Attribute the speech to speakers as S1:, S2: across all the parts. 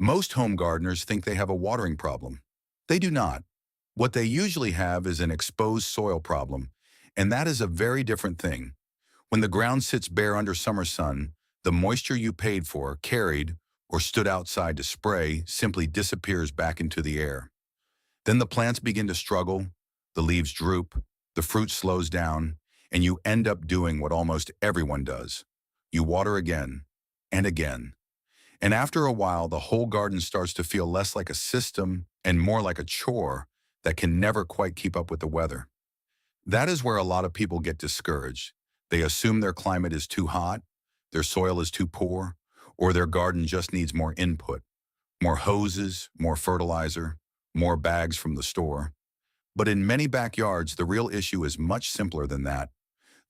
S1: Most home gardeners think they have a watering problem. They do not. What they usually have is an exposed soil problem, and that is a very different thing. When the ground sits bare under summer sun, the moisture you paid for, carried, or stood outside to spray simply disappears back into the air. Then the plants begin to struggle, the leaves droop, the fruit slows down, and you end up doing what almost everyone does. You water again and again. And after a while, the whole garden starts to feel less like a system and more like a chore that can never quite keep up with the weather. That is where a lot of people get discouraged. They assume their climate is too hot, their soil is too poor, or their garden just needs more input, more hoses, more fertilizer, more bags from the store. But in many backyards, the real issue is much simpler than that.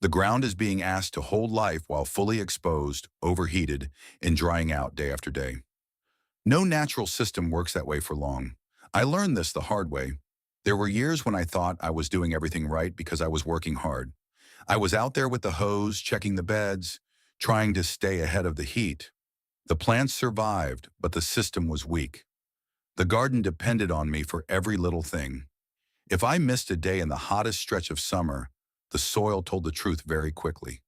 S1: The ground is being asked to hold life while fully exposed, overheated, and drying out day after day. No natural system works that way for long. I learned this the hard way. There were years when I thought I was doing everything right because I was working hard. I was out there with the hose, checking the beds, trying to stay ahead of the heat. The plants survived, but the system was weak. The garden depended on me for every little thing. If I missed a day in the hottest stretch of summer, the soil told the truth very quickly.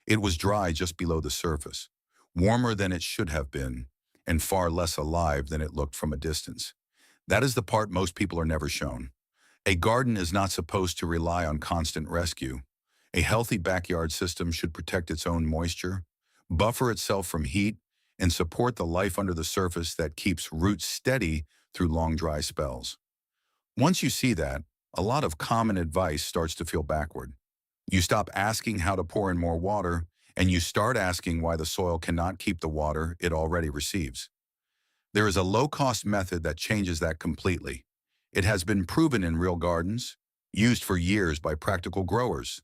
S1: It was dry just below the surface, warmer than it should have been, and far less alive than it looked from a distance. That is the part most people are never shown. A garden is not supposed to rely on constant rescue. A healthy backyard system should protect its own moisture, buffer itself from heat, and support the life under the surface that keeps roots steady through long dry spells. Once you see that, a lot of common advice starts to feel backward. You stop asking how to pour in more water, and you start asking why the soil cannot keep the water it already receives. There is a low-cost method that changes that completely. It has been proven in real gardens, used for years by practical growers,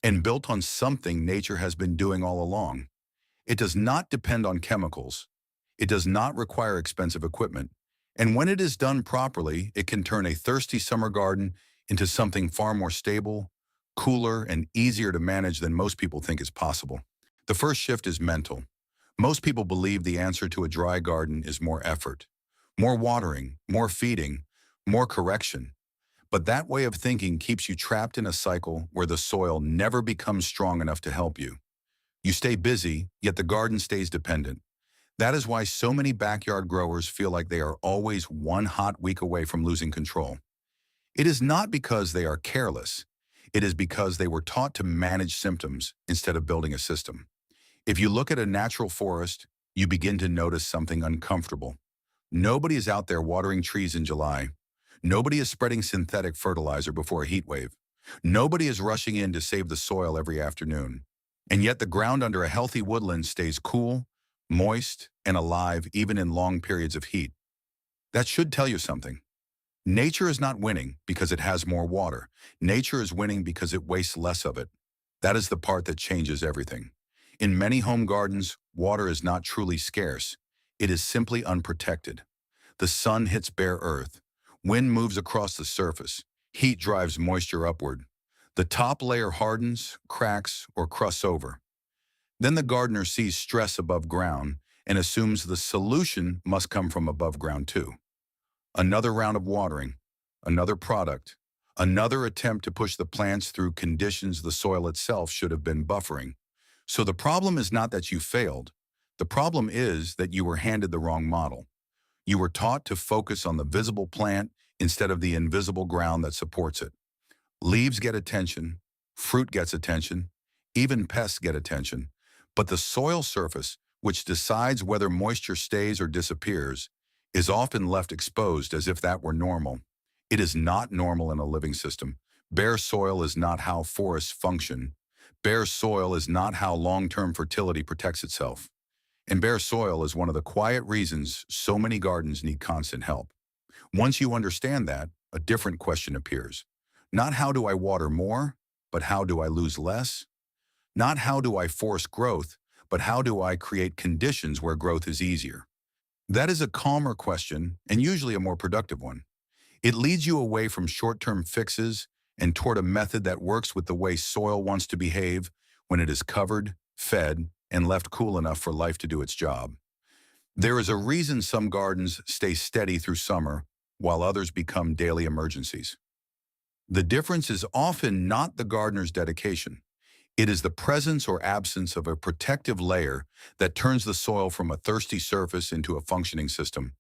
S1: and built on something nature has been doing all along. It does not depend on chemicals. It does not require expensive equipment. And when it is done properly, it can turn a thirsty summer garden into something far more stable, cooler, and easier to manage than most people think is possible. The first shift is mental. Most people believe the answer to a dry garden is more effort, more watering, more feeding, more correction. But that way of thinking keeps you trapped in a cycle where the soil never becomes strong enough to help you. You stay busy, yet the garden stays dependent. That is why so many backyard growers feel like they are always one hot week away from losing control. It is not because they are careless. It is because they were taught to manage symptoms instead of building a system. If you look at a natural forest, you begin to notice something uncomfortable. Nobody is out there watering trees in July. Nobody is spreading synthetic fertilizer before a heat wave. Nobody is rushing in to save the soil every afternoon. And yet the ground under a healthy woodland stays cool, moist, and alive even in long periods of heat. That should tell you something. Nature is not winning because it has more water. Nature is winning because it wastes less of it. That is the part that changes everything. In many home gardens, water is not truly scarce. It is simply unprotected. The sun hits bare earth. Wind moves across the surface. Heat drives moisture upward. The top layer hardens, cracks, or crusts over. Then the gardener sees stress above ground and assumes the solution must come from above ground too. Another round of watering, another product, another attempt to push the plants through conditions the soil itself should have been buffering. So the problem is not that you failed. The problem is that you were handed the wrong model. You were taught to focus on the visible plant instead of the invisible ground that supports it. Leaves get attention, fruit gets attention, even pests get attention. But the soil surface, which decides whether moisture stays or disappears, is often left exposed as if that were normal. It is not normal in a living system. Bare soil is not how forests function. Bare soil is not how long-term fertility protects itself. And bare soil is one of the quiet reasons so many gardens need constant help. Once you understand that, a different question appears. Not how do I water more, but how do I lose less? Not how do I force growth, but how do I create conditions where growth is easier? That is a calmer question and usually a more productive one. It leads you away from short-term fixes and toward a method that works with the way soil wants to behave when it is covered, fed, and left cool enough for life to do its job. There is a reason some gardens stay steady through summer, while others become daily emergencies. The difference is often not the gardener's dedication. It is the presence or absence of a protective layer that turns the soil from a thirsty surface into a functioning system.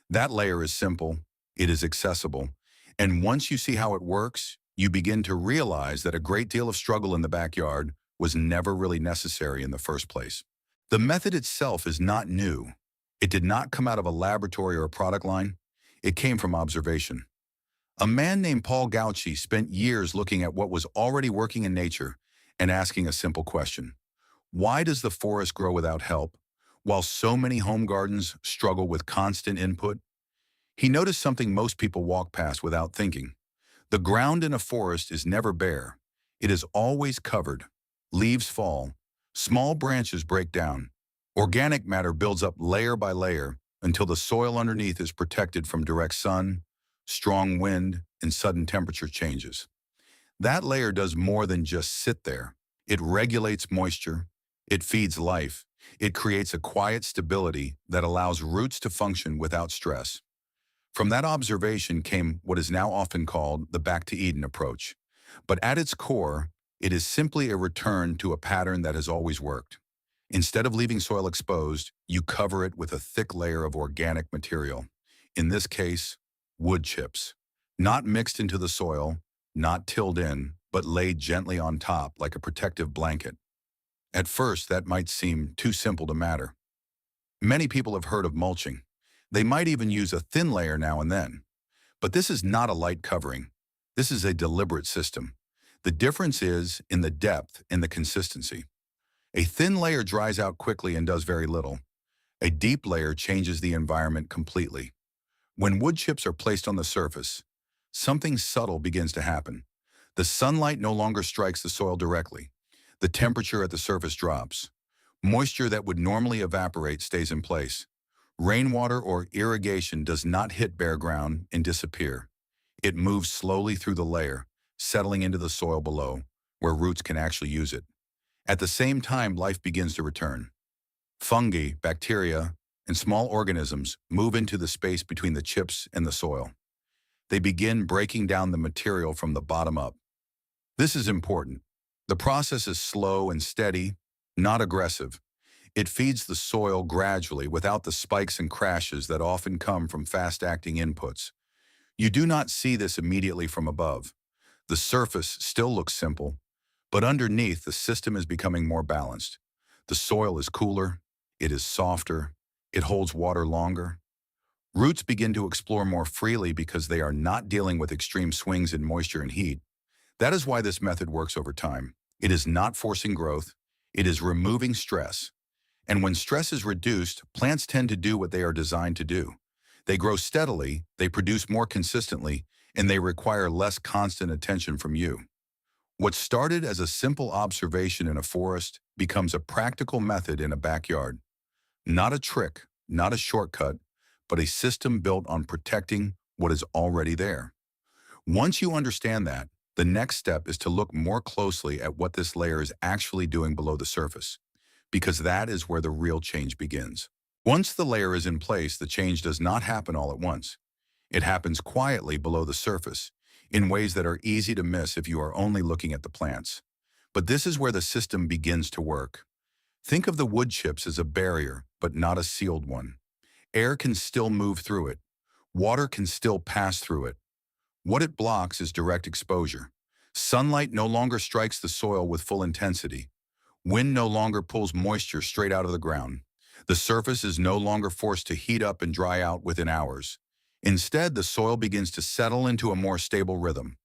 S1: That layer is simple, it is accessible, and once you see how it works, you begin to realize that a great deal of struggle in the backyard was never really necessary in the first place. The method itself is not new. It did not come out of a laboratory or a product line. It came from observation. A man named Paul Gauci spent years looking at what was already working in nature and asking a simple question. Why does the forest grow without help, while so many home gardens struggle with constant input? He noticed something most people walk past without thinking. The ground in a forest is never bare. It is always covered. Leaves fall. Small branches break down. Organic matter builds up layer by layer until the soil underneath is protected from direct sun, strong wind, and sudden temperature changes. That layer does more than just sit there. It regulates moisture. It feeds life. It creates a quiet stability that allows roots to function without stress. From that observation came what is now often called the back to Eden approach. But at its core, it is simply a return to a pattern that has always worked. Instead of leaving soil exposed, you cover it with a thick layer of organic material. In this case, wood chips. Not mixed into the soil, not tilled in, but laid gently on top like a protective blanket. At first, that might seem too simple to matter. Many people have heard of mulching. They might even use a thin layer now and then. But this is not a light covering. This is a deliberate system. The difference is in the depth and the consistency. A thin layer dries out quickly and does very little. A deep layer changes the environment completely. When wood chips are placed on the surface, something subtle begins to happen. The sunlight no longer strikes the soil directly. The temperature at the surface drops. Moisture that would normally evaporate stays in place. Rainwater or irrigation does not hit bare ground and disappear. It moves slowly through the layer, settling into the soil below, where roots can actually use it. At the same time, life begins to return. Fungi, bacteria, and small organisms move into the space between the chips and the soil. They begin breaking down the material from the bottom up. This is important. The process is slow and steady, not aggressive. It feeds the soil gradually without the spikes and crashes that often come from fast-acting inputs. You do not see this immediately from above. The surface still looks simple, but underneath the system is becoming more balanced. The soil is cooler, it is softer, it holds water longer. Roots begin to explore more freely because they are not dealing with extreme swings in moisture and heat. That is why this method works over time. It is not forcing growth, it is removing stress. And when stress is reduced, plants tend to do what they are designed to do. They grow steadily, they produce more consistently, and they require less constant attention from you. What started as a simple observation in a forest becomes a practical method in a backyard. Not a trick, not a shortcut, but a system built on protecting what is already there. Once you understand that, the next step is to look more closely at what this layer is actually doing below the surface, because that is where the real change begins. Once the layer is in place, the change does not happen all at once. It happens quietly below the surface, in ways that are easy to miss if you are only looking at the plants. But this is where the system begins to work. Think of the wood chips as a barrier, but not a sealed one. Air can still move through it. Water can still pass through it. What it blocks is direct exposure. Sunlight no longer strikes the soil with full intensity. Wind no longer pulls moisture straight out of the ground. The surface is no longer forced to heat up and dry out within hours. Instead, the soil begins to settle into a more stable rhythm.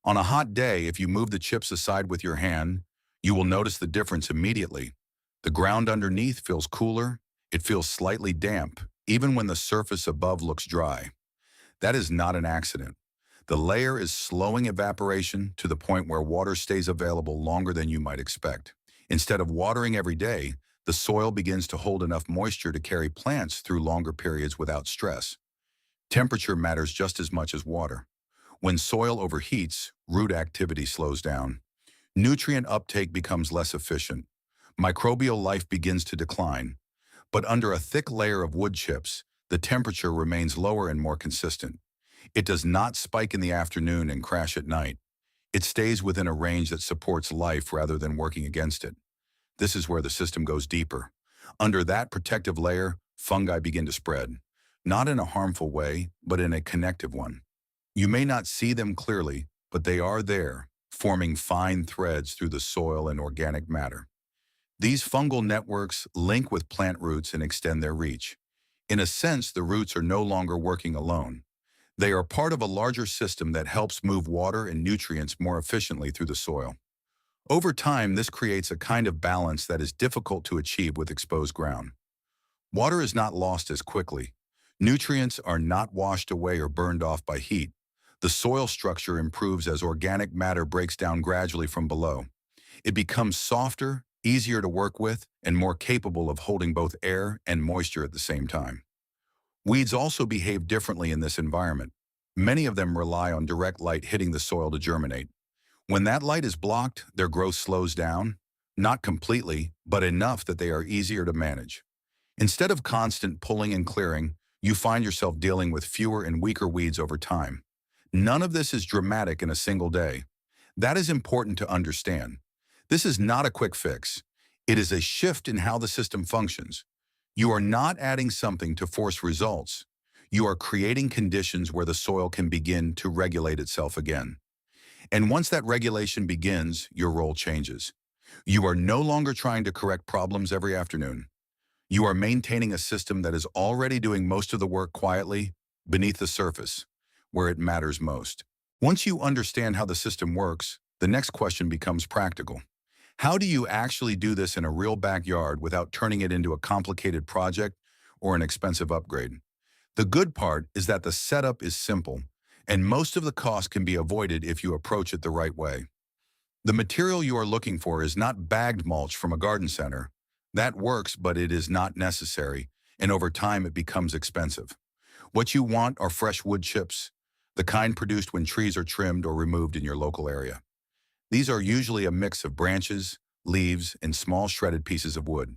S1: On a hot day, if you move the chips aside with your hand, you will notice the difference immediately. The ground underneath feels cooler, it feels slightly damp, even when the surface above looks dry. That is not an accident. The layer is slowing evaporation to the point where water stays available longer than you might expect. Instead of watering every day, the soil begins to hold enough moisture to carry plants through longer periods without stress. Temperature matters just as much as water. When soil overheats, root activity slows down. Nutrient uptake becomes less efficient. Microbial life begins to decline. But under a thick layer of wood chips, the temperature remains lower and more consistent. It does not spike in the afternoon and crash at night. It stays within a range that supports life rather than working against it. This is where the system goes deeper. Under that protective layer, fungi begin to spread, not in a harmful way, but in a connective one. You may not see them clearly, but they are there, forming fine threads through the soil and organic matter. These fungal networks link with plant roots and extend their reach. In a sense, the roots are no longer working alone. They are part of a larger system that helps move water and nutrients more efficiently through the soil. Over time, this creates a kind of balance that is difficult to achieve with exposed ground. Water is not lost as quickly. Nutrients are not washed away or burned off by heat. The soil structure improves as organic matter breaks down gradually from below. It becomes softer, easier to work with, and more capable of holding both air and moisture at the same time. Weeds also behave differently in this environment. Many of them rely on direct light hitting the soil to germinate. When that light is blocked, their growth slows down, not completely, but enough that they are easier to manage. Instead of constant pulling and clearing, you find yourself dealing with fewer and weaker weeds over time. None of this is dramatic in a single day. That is important to understand. This is not a quick fix. It is a shift in how the system functions. You are not adding something to force results. You are creating conditions where the soil can begin to regulate itself again. And once that regulation begins, your role changes. You are no longer trying to correct problems every afternoon. You are maintaining a system that is already doing most of the work quietly, beneath the surface, where it matters most. Once you understand how the system works, the next question becomes practical. How do you actually do this in a real backyard without turning it into a complicated project or an expensive upgrade? The good part is that the setup is simple, and most of the cost can be avoided if you approach it the right way. The material you are looking for is not bagged mulch from a garden center. That works, but it is not necessary, and over time it becomes expensive. What you want are fresh wood chips, the kind produced when trees are trimmed or removed in your local area. These are usually a mix of branches, leaves, and small shredded pieces of wood.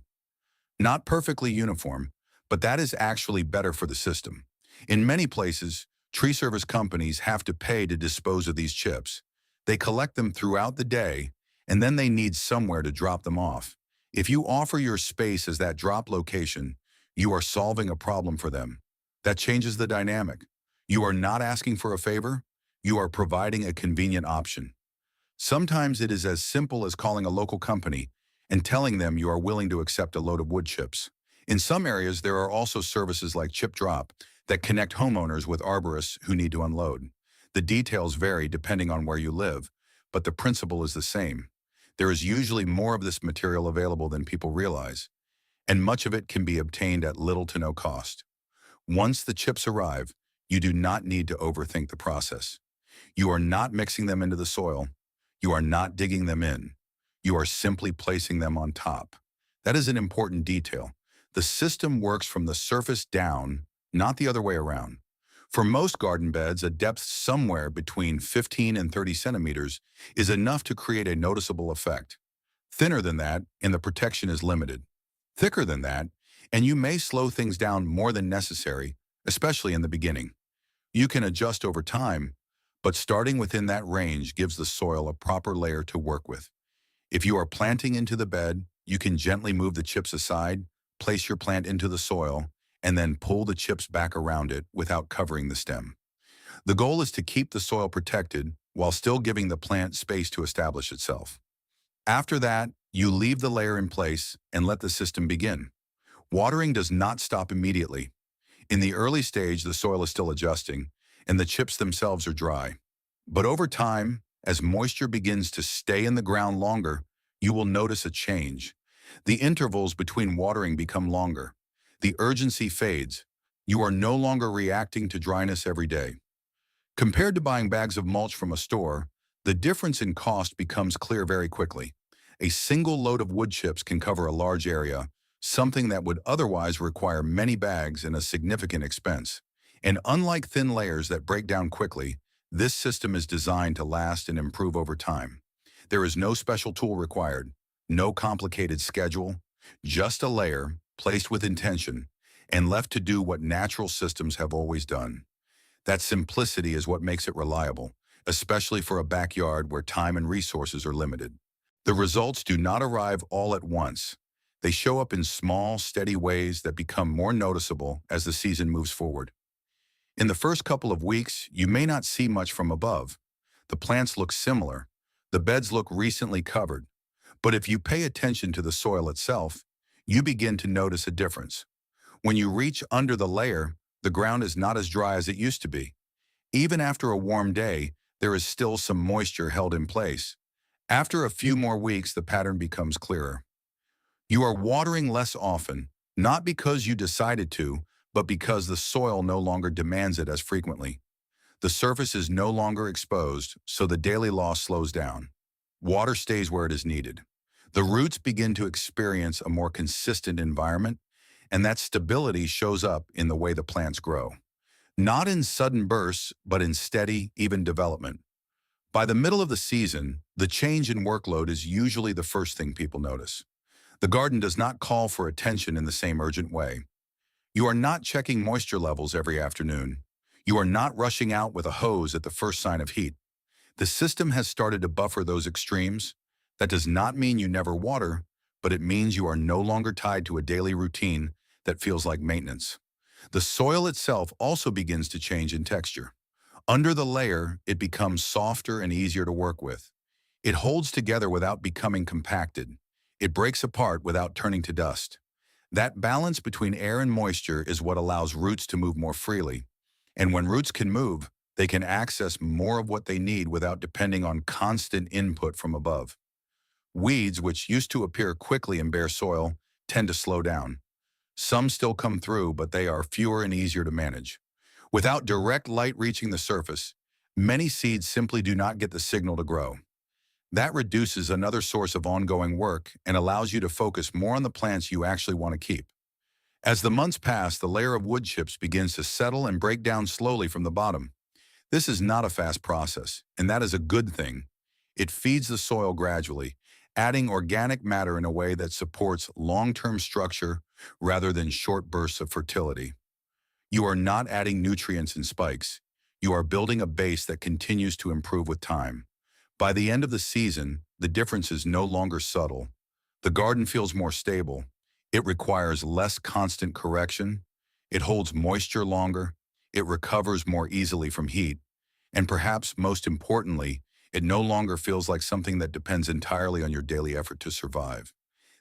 S1: Not perfectly uniform, but that is actually better for the system. In many places, tree service companies have to pay to dispose of these chips. They collect them throughout the day, and then they need somewhere to drop them off. If you offer your space as that drop location, you are solving a problem for them. That changes the dynamic. You are not asking for a favor, you are providing a convenient option. Sometimes it is as simple as calling a local company and telling them you are willing to accept a load of wood chips. In some areas, there are also services like Chip Drop that connect homeowners with arborists who need to unload. The details vary depending on where you live, but the principle is the same. There is usually more of this material available than people realize, and much of it can be obtained at little to no cost. Once the chips arrive, you do not need to overthink the process. You are not mixing them into the soil. You are not digging them in. You are simply placing them on top. That is an important detail. The system works from the surface down, not the other way around. For most garden beds, a depth somewhere between 15 and 30 centimeters is enough to create a noticeable effect. Thinner than that, and the protection is limited. Thicker than that, and you may slow things down more than necessary, especially in the beginning. You can adjust over time, but starting within that range gives the soil a proper layer to work with. If you are planting into the bed, you can gently move the chips aside, place your plant into the soil, and then pull the chips back around it without covering the stem. The goal is to keep the soil protected while still giving the plant space to establish itself. After that, you leave the layer in place and let the system begin. Watering does not stop immediately. In the early stage, the soil is still adjusting, and the chips themselves are dry. But over time, as moisture begins to stay in the ground longer, you will notice a change. The intervals between watering become longer. The urgency fades. You are no longer reacting to dryness every day. Compared to buying bags of mulch from a store, the difference in cost becomes clear very quickly. A single load of wood chips can cover a large area, something that would otherwise require many bags and a significant expense. And unlike thin layers that break down quickly, this system is designed to last and improve over time. There is no special tool required, no complicated schedule, just a layer, placed with intention, and left to do what natural systems have always done. That simplicity is what makes it reliable, especially for a backyard where time and resources are limited. The results do not arrive all at once. They show up in small, steady ways that become more noticeable as the season moves forward. In the first couple of weeks, you may not see much from above. The plants look similar. The beds look recently covered. But if you pay attention to the soil itself, you begin to notice a difference. When you reach under the layer, the ground is not as dry as it used to be. Even after a warm day, there is still some moisture held in place. After a few more weeks, the pattern becomes clearer. You are watering less often, not because you decided to, but because the soil no longer demands it as frequently. The surface is no longer exposed, so the daily loss slows down. Water stays where it is needed. The roots begin to experience a more consistent environment, and that stability shows up in the way the plants grow. Not in sudden bursts, but in steady, even development. By the middle of the season, the change in workload is usually the first thing people notice. The garden does not call for attention in the same urgent way. You are not checking moisture levels every afternoon. You are not rushing out with a hose at the first sign of heat. The system has started to buffer those extremes. That does not mean you never water, but it means you are no longer tied to a daily routine that feels like maintenance. The soil itself also begins to change in texture. Under the layer, it becomes softer and easier to work with. It holds together without becoming compacted. It breaks apart without turning to dust. That balance between air and moisture is what allows roots to move more freely. And when roots can move, they can access more of what they need without depending on constant input from above. Weeds, which used to appear quickly in bare soil, tend to slow down. Some still come through, but they are fewer and easier to manage. Without direct light reaching the surface, many seeds simply do not get the signal to grow. That reduces another source of ongoing work and allows you to focus more on the plants you actually want to keep. As the months pass, the layer of wood chips begins to settle and break down slowly from the bottom. This is not a fast process, and that is a good thing. It feeds the soil gradually, adding organic matter in a way that supports long-term structure rather than short bursts of fertility. You are not adding nutrients in spikes. You are building a base that continues to improve with time. By the end of the season, the difference is no longer subtle. The garden feels more stable. It requires less constant correction. It holds moisture longer. It recovers more easily from heat. And perhaps most importantly, it no longer feels like something that depends entirely on your daily effort to survive.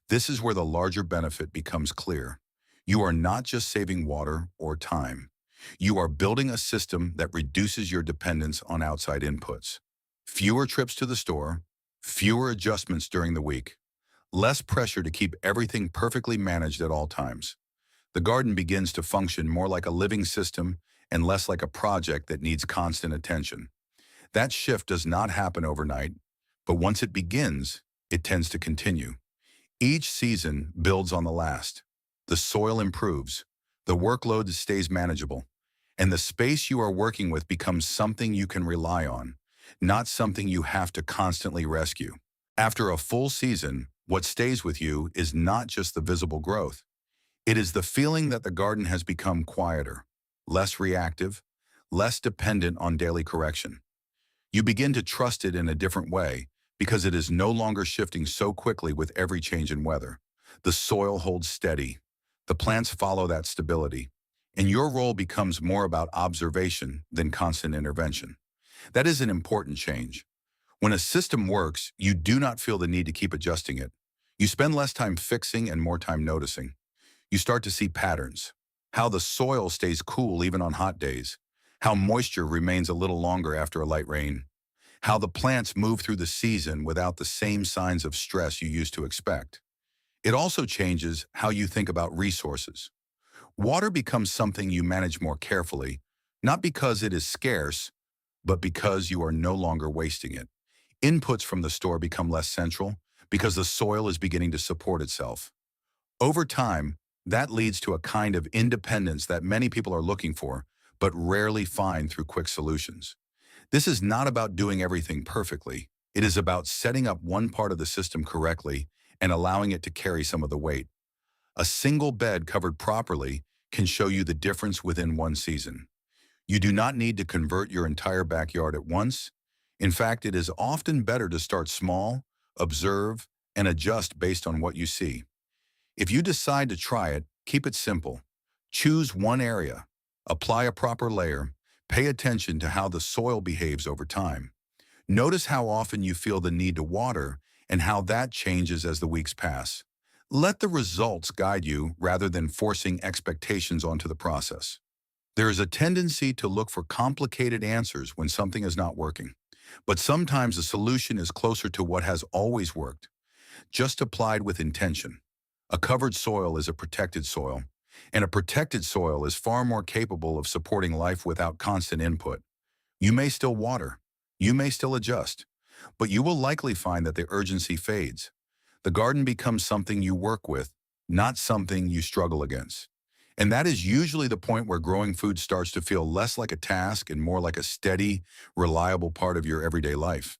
S1: This is where the larger benefit becomes clear. You are not just saving water or time. You are building a system that reduces your dependence on outside inputs. Fewer trips to the store, fewer adjustments during the week, less pressure to keep everything perfectly managed at all times. The garden begins to function more like a living system and less like a project that needs constant attention. That shift does not happen overnight, but once it begins, it tends to continue. Each season builds on the last. The soil improves, the workload stays manageable, and the space you are working with becomes something you can rely on, not something you have to constantly rescue. After a full season, what stays with you is not just the visible growth. It is the feeling that the garden has become quieter, less reactive, less dependent on daily correction. You begin to trust it in a different way because it is no longer shifting so quickly with every change in weather. The soil holds steady. The plants follow that stability, and your role becomes more about observation than constant intervention. That is an important change. When a system works, you do not feel the need to keep adjusting it. You spend less time fixing and more time noticing. You start to see patterns. How the soil stays cool even on hot days. How moisture remains a little longer after a light rain. How the plants move through the season without the same signs of stress you used to expect. It also changes how you think about resources. Water becomes something you manage more carefully, not because it is scarce, but because you are no longer wasting it. Inputs from the store become less central because the soil is beginning to support itself. Over time, that leads to a kind of independence that many people are looking for, but rarely find through quick solutions. This is not about doing everything perfectly. It is about setting up one part of the system correctly and allowing it to carry some of the weight. A single bed covered properly can show you the difference within one season. You do not need to convert your entire backyard at once. In fact, it is often better to start small, observe, and adjust based on what you see. If you decide to try it, keep it simple. Choose one area, apply a proper layer, pay attention to how the soil behaves over time. Notice how often you feel the need to water and how that changes as the weeks pass. Let the results guide you rather than forcing expectations onto the process. There is a tendency to look for complicated answers when something is not working, but sometimes the solution is closer to what has always worked, just applied with intention. A covered soil is a protected soil, and a protected soil is far more capable of supporting life without constant input. You may still water, you may still adjust, but you will likely find that the urgency fades. The garden becomes something you work with, not something you struggle against. And that is usually the point where growing food starts to feel less like a task and more like a steady, reliable part of your everyday life.